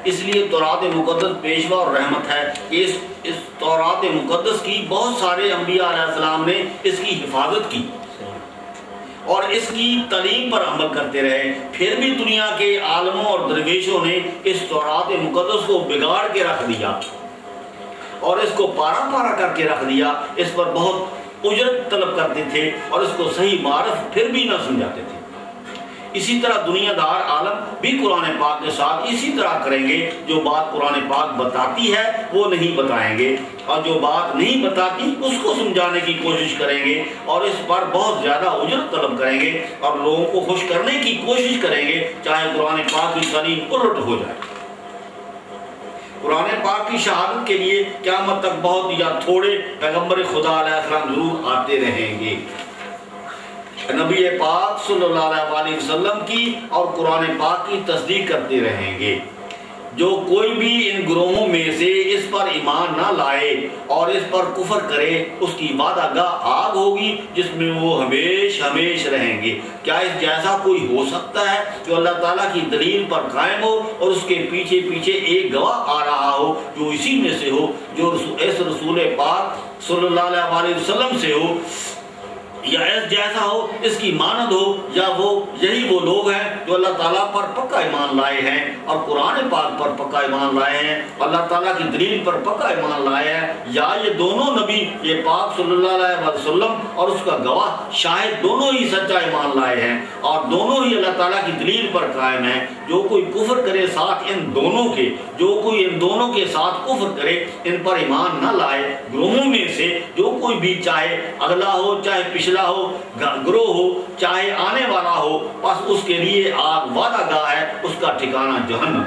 اس لیے تورات مقدس پیشوا اور رحمت ہے کہ اس تورات مقدس کی بہت سارے انبیاء علیہ السلام نے اس کی حفاظت کی اور اس کی تعلیم پر عمل کرتے رہے، پھر بھی دنیا کے عالموں اور درویشوں نے اس تورات مقدس کو بگاڑ کے رکھ دیا اور اس کو پارا پارا کر کے رکھ دیا، اس پر بہت اجرت طلب کرتے تھے اور اس کو صحیح معرف پھر بھی نہ سمجھاتے تھے۔ اسی طرح دنیا دار عالم بھی قرآن پاک کے ساتھ اسی طرح کریں گے، جو بات قرآن پاک بتاتی ہے وہ نہیں بتائیں گے، اور جو بات نہیں بتاتی اس کو سمجھانے کی کوشش کریں گے اور اس پر بہت زیادہ اجرت طلب کریں گے اور لوگوں کو خوش کرنے کی کوشش کریں گے، چاہے قرآن پاک کی تعلیم الٹ ہو جائے۔ قرآن پاک کی شہادت کے لیے قیامت تک بہت یا تھوڑے پیغمبر خدا علیہ السلام ضرور آتے رہیں گے۔ نبی پاک صلی اللہ علیہ وسلم کی اور قرآن پاک کی تصدیق کرتے رہیں گے۔ جو کوئی بھی ان گروہوں میں سے اس پر ایمان نہ لائے اور اس پر کفر کرے، اس کی وعدہ گاہ آگ ہوگی جس میں وہ ہمیش ہمیش رہیں گے۔ کیا اس جیسا کوئی ہو سکتا ہے جو اللہ تعالیٰ کی دلیل پر قائم ہو اور اس کے پیچھے پیچھے ایک گواہ آ رہا ہو جو اسی میں سے ہو، جو اس رسول پاک صلی اللہ علیہ وسلم سے ہو، یا اس جیسا ہو، اس کی مانند ہو، یا یہی وہ لوگ ہیں جو اللہ تعالیٰ پر پکا ایمان لائے ہیں اور قرآن پاک پر پکا ایمان لائے ہیں، اللہ تعالیٰ کی دلیل پر پکا ایمان لائے ہیں، یا یہ دونوں نبی یہ پاک صلی اللہ علیہ وسلم اور اس کا گواہ شاہد دونوں ہی سچا ایمان لائے ہیں اور دونوں ہی اللہ تعالیٰ کی دلیل پر قائم ہیں۔ جو کوئی کفر کرے ساتھ ان دونوں کے، جو کوئی ان دونوں کے ساتھ کفر کرے، ان پر ایمان نہ لائے، گروہوں میں سے جو کوئی بھی، چاہے اگلا ہو چاہے پچھلا ہو، گروہ ہو چاہے آنے والا ہو، بس اس کے لیے آگ وعدہ گاہ ہے، اس کا ٹھکانہ جہنم۔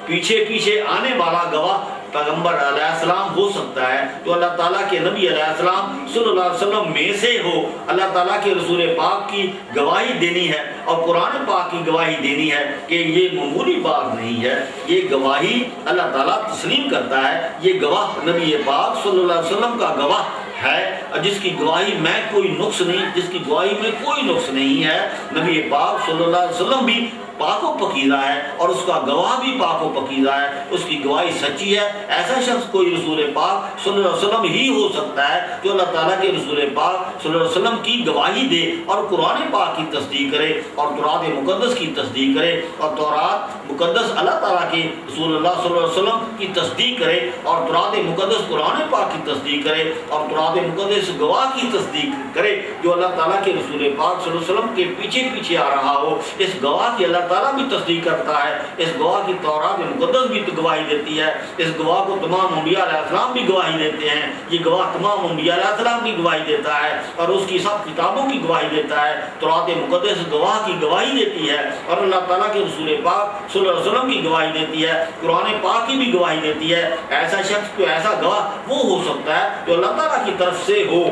پیچھے پیچھے آنے والا گواہ پیغمبر علیہ السلام ہو سکتا ہے جو اللہ تعالیٰ کے نبی علیہ السلام صلی اللہ علیہ وسلم میں سے ہو، اللہ تعالیٰ کے رسول پاک کی گواہی دینی ہے اور قرآن پاک کی گواہی دینی ہے کہ یہ معمولی بات نہیں ہے، یہ گواہی اللہ تعالیٰ تسلیم کرتا ہے، یہ گواہ نبی پاک صلی اللہ علیہ وسلم کا گواہ ہے جس کی گواہی میں کوئی نقص نہیں، جس کی گواہی میں کوئی نقص نہیں ہے۔ نبی پاک صلی اللہ علیہ وسلم بھی پاک و پکیزہ ہے اور اس کا گواہ بھی پاک و پکیزہ ہے، اس کی گواہی سچی ہے۔ ایسا شخص کوئی رسول پاک صلی اللہ علیہ وسلم ہی ہو سکتا ہے جو اللہ تعالیٰ کے رسول پاک صلی اللہ علیہ وسلم کی گواہی دے اور قرآن پاک کی تصدیق کرے اور تورات مقدس کی تصدیق کرے اور تورات مقدس اللہ تعالیٰ کے رسول اللہ صلی اللہ علیہ وسلم کی تصدیق کرے اور تورات مقدس قرآن پاک کی تصدیق کرے اور تورات مقدس گواہ کی تصدیق کرے جو اللہ تعالیٰ کے رسول پاک صلی اللہ علیہ وسلم کے پیچھے پیچھے آ رہا ہو۔ اس گواہ کی اللہ تعالیٰ بھی تصدیق کرتا ہے، اس گواہ کی تورات مقدس بھی گواہی دیتی ہے، اس گواہ کو تمام انبیاء علیہ السلام بھی گواہی دیتے ہیں، یہ گواہ تمام انبیاء علیہ السلام کی گواہی دیتا ہے اور اس کی سب کتابوں کی گواہی دیتا ہے۔ تورات مقدس گواہ کی گواہی دیتی ہے اور اللہ تعالیٰ کے رسول پاک صلی اللہ علیہ وسلم کی گواہی دیتی ہے، قرآن پاک کی بھی گواہی دیتی ہے۔ ایسا شخص کو ایسا گواہ وہ ہو سکتا ہے جو اللہ تعالیٰ کی طرف سے ہو،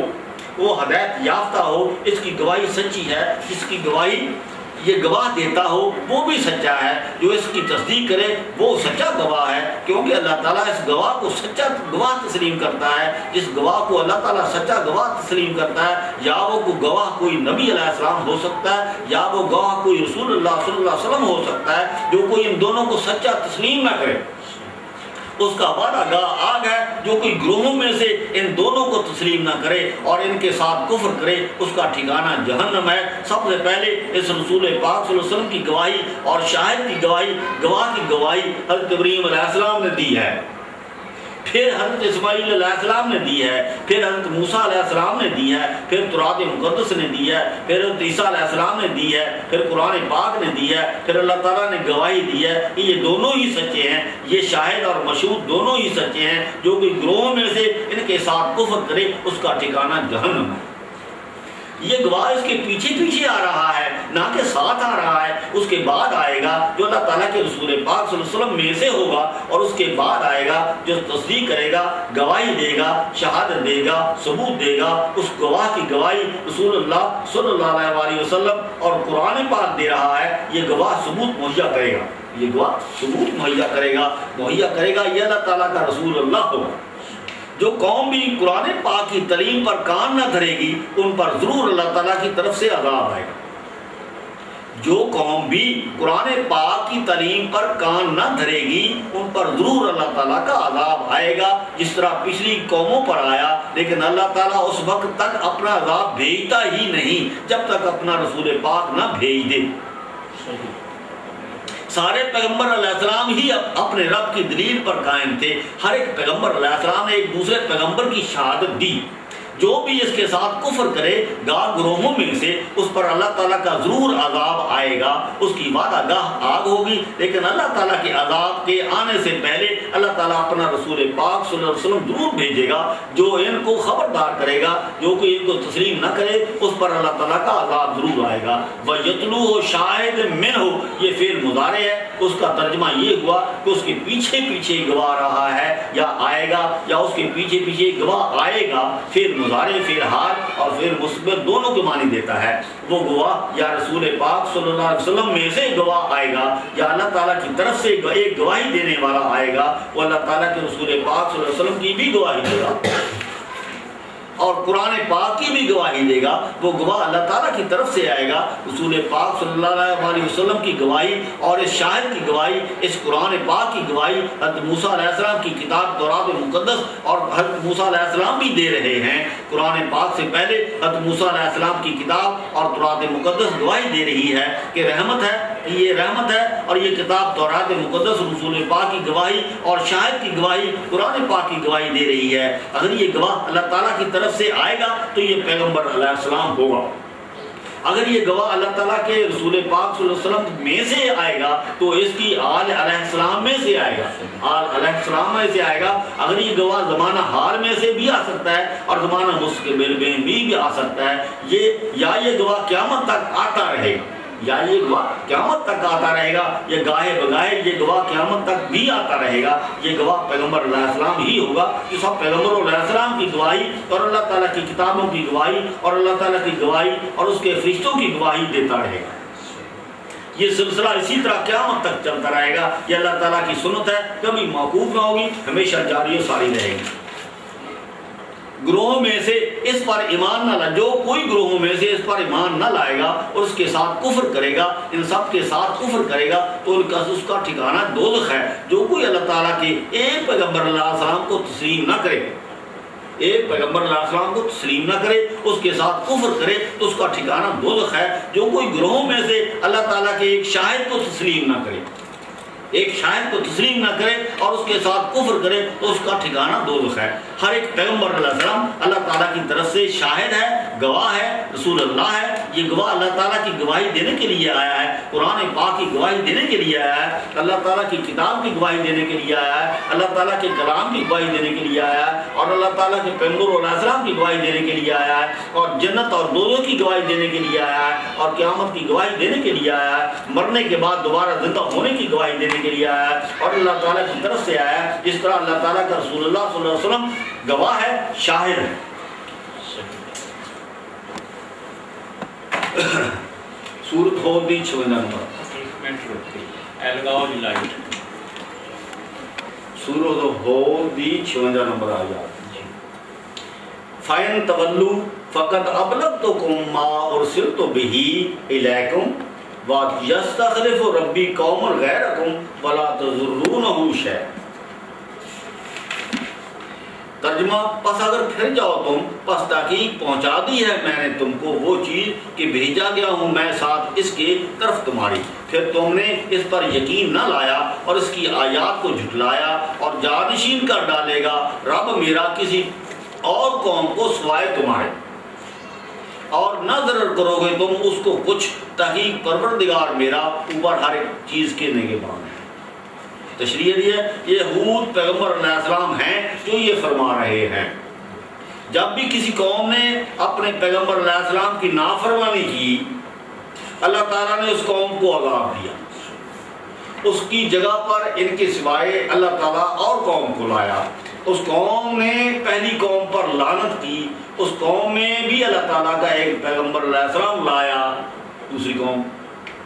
وہ ہدایت یافتہ ہو، اس کی گواہی سچی ہے، جس کی گواہی یہ گواہ دیتا ہو وہ بھی سچا ہے، جو اس کی تصدیق کرے وہ سچا گواہ ہے، کیونکہ اللہ تعالیٰ اس گواہ کو سچا گواہ تسلیم کرتا ہے۔ جس گواہ کو اللہ تعالیٰ سچا گواہ تسلیم کرتا ہے، یا وہ گواہ کوئی نبی علیہ السلام ہو سکتا ہے یا وہ گواہ کوئی رسول اللہ صلی اللہ علیہ وسلم ہو سکتا ہے، جو کوئی ان دونوں کو سچا تسلیم نہ کرے اس کا وعدہ گاہ آگ ہے۔ جو کوئی گروہوں میں سے ان دونوں کو تسلیم نہ کرے اور ان کے ساتھ کفر کرے، اس کا ٹھکانہ جہنم ہے۔ سب سے پہلے اس رسول پاک صلی اللہ علیہ وسلم کی گواہی اور شاہد کی گواہی، گواہ کی گواہی حضرت ابراہیم علیہ السلام نے دی ہے، پھر حضرت اسماعیل علیہ السلام نے دی ہے، پھر حضرت موسیٰ علیہ السلام نے دی ہے، پھر تورات مقدس نے دی ہے، پھر حضرت عیسیٰ علیہ السلام نے دی ہے، پھر قرآن پاک نے دی ہے، پھر اللہ تعالیٰ نے گواہی دی ہے کہ یہ دونوں ہی سچے ہیں، یہ شاہد اور مشہود دونوں ہی سچے ہیں۔ جو کوئی گروہوں میں سے ان کے ساتھ کفر کرے اس کا ٹھکانہ جہنم ہے۔ یہ گواہ اس کے پیچھے پیچھے آ رہا ہے، نہ کہ ساتھ آ رہا ہے، اس کے بعد آئے گا جو اللہ تعالیٰ کے رسول پاک صلی اللہ علیہ وسلم میں سے ہوگا، اور اس کے بعد آئے گا جو تصدیق کرے گا، گواہی دے گا، شہادت دے گا، ثبوت دے گا۔ اس گواہ کی گواہی رسول اللہ صلی اللہ علیہ وسلم اور قرآن پاک دے رہا ہے، یہ گواہ ثبوت مہیا کرے گا، یہ گواہ ثبوت مہیا کرے گا یہ اللہ تعالیٰ کا رسول اللہ ہوگا۔ جو قوم بھی قرآن پاک کی تعلیم پر کان نہ دھرے گی، ان پر ضرور اللہ تعالیٰ کی طرف سے عذاب آئے گا۔ جو قوم بھی قرآن پاک کی تعلیم پر کان نہ دھرے گی ان پر ضرور اللہ تعالیٰ کا عذاب آئے گا، جس طرح پچھلی قوموں پر آیا، لیکن اللہ تعالیٰ اس وقت تک اپنا عذاب بھیجتا ہی نہیں جب تک اپنا رسول پاک نہ بھیج دے۔ سارے پیغمبر علیہ السلام ہی اپنے رب کی دلیل پر قائم تھے، ہر ایک پیغمبر علیہ السلام نے ایک دوسرے پیغمبر کی شہادت دی۔ جو بھی اس کے ساتھ کفر کرے گروہوں میں سے اس پر اللہ تعالیٰ کا ضرور عذاب آئے گا، اس کی وعدہ گاہ آگ ہوگی، لیکن اللہ تعالیٰ کے عذاب کے آنے سے پہلے اللہ تعالیٰ اپنا رسول پاک صلی اللہ علیہ وسلم ضرور بھیجے گا جو ان کو خبردار کرے گا، جو کوئی ان کو تسلیم نہ کرے اس پر اللہ تعالیٰ کا عذاب ضرور آئے گا۔ وَيَتْلُوهُ شَاهِدٌ مِّنْهُ، یہ فعل مضارع ہے، اس کا ترجمہ یہ ہوا کہ اس کے پیچھے پیچھے گواہ رہا ہے یا آئے گا، یا اس کے پیچھے پیچھے گواہ آئے گا۔ فعل مضارع فعل حال اور فعل مثبت دونوں کے معنی دیتا ہے۔ وہ گواہ یا رسول پاک صلی اللہ علیہ وسلم میں سے گواہ آئے گا، یا اللہ تعالیٰ کی طرف سے ایک گواہی دینے والا آئے گا، وہ اللہ تعالیٰ کے رسول پاک صلی اللہ علیہ وسلم کی بھی گواہی دے گا اور قرآن پاک کی بھی گواہی دے گا۔ وہ گواہ اللہ تعالیٰ کی طرف سے آئے گا، رسول پاک صلی اللہ علیہ وسلم کی گواہی اور اس شاہد کی گواہی، اس قرآن پاک کی گواہی حضرت موسیٰ علیہ السلام کی کتاب تورات مقدس اور حضرت موسیٰ علیہ السلام بھی دے رہے ہیں۔ قرآن پاک سے پہلے حضرت موسیٰ علیہ السلام کی کتاب اور تورات مقدس گواہی دے رہی ہے کہ رحمت ہے، یہ رحمت ہے، اور یہ کتاب تورات مقدس رسول پاک کی گواہی اور شاہد کی گواہی قرآن پاک کی گواہی دے رہی ہے۔ اگر یہ گواہ اللہ تعالیٰ کی طرف سے آئے گا تو یہ پیغمبر علیہ السلام ہوگا۔ اگر یہ گواہ اللہ تعالیٰ کے رسول پاک صلی اللہ علیہ وسلم میں سے آئے گا تو اس کی آل علیہ السلام میں سے آئے گا، آل علیہ السلام میں سے آئے گا۔ اگر یہ گواہ زمانہ حال میں سے بھی آ سکتا ہے اور زمانہ مستقبل میں بھی آ سکتا ہے، یہ گواہ قیامت تک آتا رہے گا، یا یہ گواہ قیامت تک آتا رہے گا، یہ گاہے بگاہے یہ گواہ قیامت تک بھی آتا رہے گا۔ یہ گواہ پیغمبر علیہ السلام ہی ہوگا، جو سب پیغمبروں علیہ السلام کی گواہی اور اللہ تعالیٰ کی کتابوں کی گواہی اور اللہ تعالیٰ کی گواہی اور اس کے فرشتوں کی گواہی دیتا رہے گا۔ یہ سلسلہ اسی طرح قیامت تک چلتا رہے گا۔ یہ اللہ تعالیٰ کی سنت ہے، کبھی موقوف نہ ہوگی، ہمیشہ جاری و ساری رہے گی۔ گروہوں میں سے اس پر ایمان نہ لائے، جو کوئی گروہوں میں سے اس پر ایمان نہ لائے گا اور اس کے ساتھ کفر کرے گا، ان سب کے ساتھ کفر کرے گا تو اس کا ٹھکانہ دوزخ ہے۔ جو کوئی اللہ تعالیٰ کے ایک پیغمبر علیہ السلام کو تسلیم نہ کرے، ایک پیغمبر علیہ السلام کو تسلیم نہ کرے، اس کے ساتھ کفر کرے تو اس کا ٹھکانہ دوزخ ہے۔ جو کوئی گروہوں میں سے اللہ تعالیٰ کے ایک شاہد کو تسلیم نہ کرے، ایک شاہد کو تسلیم نہ کرے اور اس کے ساتھ کفر کرے تو اس کا ٹھکانہ دوزخ ہے۔ ہر ایک پیغمبر علیہ السلام اللہ تعالیٰ کی طرف سے شاہد ہے، گواہ ہے، رسول اللہ ہے۔ یہ گواہ اللہ تعالیٰ کی گواہی دینے کے لیے آیا ہے، قرآن پاک کی گواہی دینے کے لیے آیا ہے، اللہ تعالیٰ کی کتاب کی گواہی دینے کے لیے آیا ہے، اللہ تعالیٰ کے کلام کی گواہی دینے کے لیے آیا ہے، اور اللہ تعالیٰ کے پیغمبر علیہ السلام کی گواہی دینے کے لیے آیا ہے، اور جنت اور دوزخ کی گواہی دینے کے لیے آیا ہے، اور قیامت کی گواہی دینے کے لیے آیا ہے، مرنے کے بعد دوبارہ زندہ ہونے کی گواہی دینے کے لیے آیا ہے، اور اللہ تعالیٰ کی طرف سے آیا ہے۔ جس طرح اللہ تعالیٰ کا رسول اللہ صلی اللہ علیہ وسلم گواہ ہے، شاہد ہے۔ سورت ہود دی 56 نمبر، سورت ہود دی 56 نمبر آیات۔ فَإِن تَوَلُّوا فَقَدْ أَبْلَغْتُكُم مَّا أُرْسِلْتُ بِهِ إِلَيْكُمْ وَيَسْتَخْلِفُ رَبِّي قَوْمًا غَيْرَكُمْ وَلَا تَضُرُّونَهُ شَيْئًا۔ ترجمہ: پس اگر پھر جاؤ تم، پس تحقیق پہنچا دی ہے میں نے تم کو وہ چیز کہ بھیجا گیا ہوں میں ساتھ اس کے طرف تمہاری، پھر تم نے اس پر یقین نہ لایا اور اس کی آیات کو جھٹلایا، اور جانشین کر ڈالے گا رب میرا کسی اور قوم کو سوائے تمہارے، اور نہ ضرر کرو گے تم اس کو کچھ، تحقیق پروردگار میرا اوپر ہر ایک چیز کے نگہبان ہے۔ تشریح دی ہے، یہ ہود پیغمبر علیہ السلام ہیں جو یہ فرما رہے ہیں۔ جب بھی کسی قوم نے اپنے پیغمبر علیہ السلام کی نافرمانی کی، اللہ تعالیٰ نے اس قوم کو عذاب دیا، اس کی جگہ پر ان کے سوائے اللہ تعالیٰ اور قوم کو لایا۔ اس قوم نے پہلی قوم پر لعنت کی، اس قوم میں بھی اللہ تعالیٰ کا ایک پیغمبر علیہ السلام لایا، دوسری قوم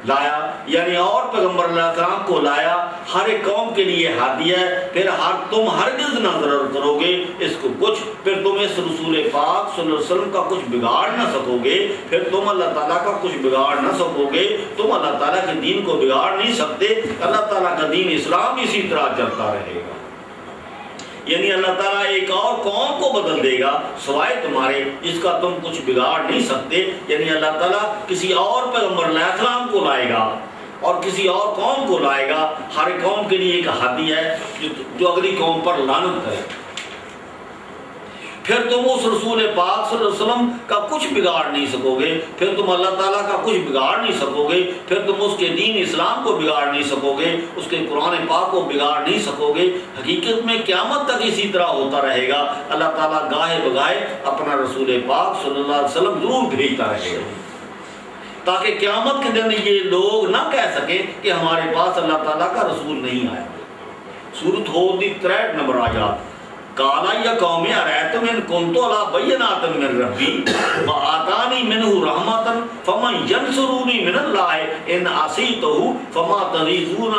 لایا، یعنی اور پیغمبر علیہ السلام کو لایا، ہر ایک قوم کے لیے ہادی ہے، پھر تم ہرگز نہ ضرر کرو گے اس کو کچھ، پھر تم اس رسول پاک صلی اللہ علیہ وسلم کا کچھ بگاڑ نہ سکو گے، پھر تم اللہ تعالیٰ کا کچھ بگاڑ نہ سکو گے، تم اللہ تعالیٰ کے دین کو بگاڑ نہیں سکتے، اللہ تعالیٰ کا دین اسلام اسی طرح چلتا رہے گا۔ یعنی اللہ تعالیٰ ایک اور قوم کو بدل دے گا سوائے تمہارے، جس کا تم کچھ بگاڑ نہیں سکتے، یعنی اللہ تعالیٰ کسی اور پیغمبر علیہ السلام کو لائے گا اور کسی اور قوم کو لائے گا، ہر قوم کے لیے ایک ہادی ہے جو اگلی قوم پر لعنت کرے، پھر تم اس رسول پاک صلی اللہ علیہ وسلم کا کچھ بگاڑ نہیں سکو گے، پھر تم اللہ تعالیٰ کا کچھ بگاڑ نہیں سکو گے، پھر تم اس کے دین اسلام کو بگاڑ نہیں سکو گے، اس کے قرآن پاک کو بگاڑ نہیں سکو گے۔ حقیقت میں قیامت تک اسی طرح ہوتا رہے گا، اللہ تعالیٰ گاہے بگاہے اپنا رسول پاک صلی اللہ علیہ وسلم ضرور بھیجتا رہے گا، تاکہ قیامت کے دن یہ لوگ نہ کہہ سکیں کہ ہمارے پاس اللہ تعالیٰ کا رسول نہیں آیا۔ سورۃ ہود دی 63 نمبر آیات، قالا یا قوم ارأیتم ان کنت علی بینات من ربی وآتانی منہ رحمۃ فمن ینصرونی من اللہ ان عصیتہ فما تضیقون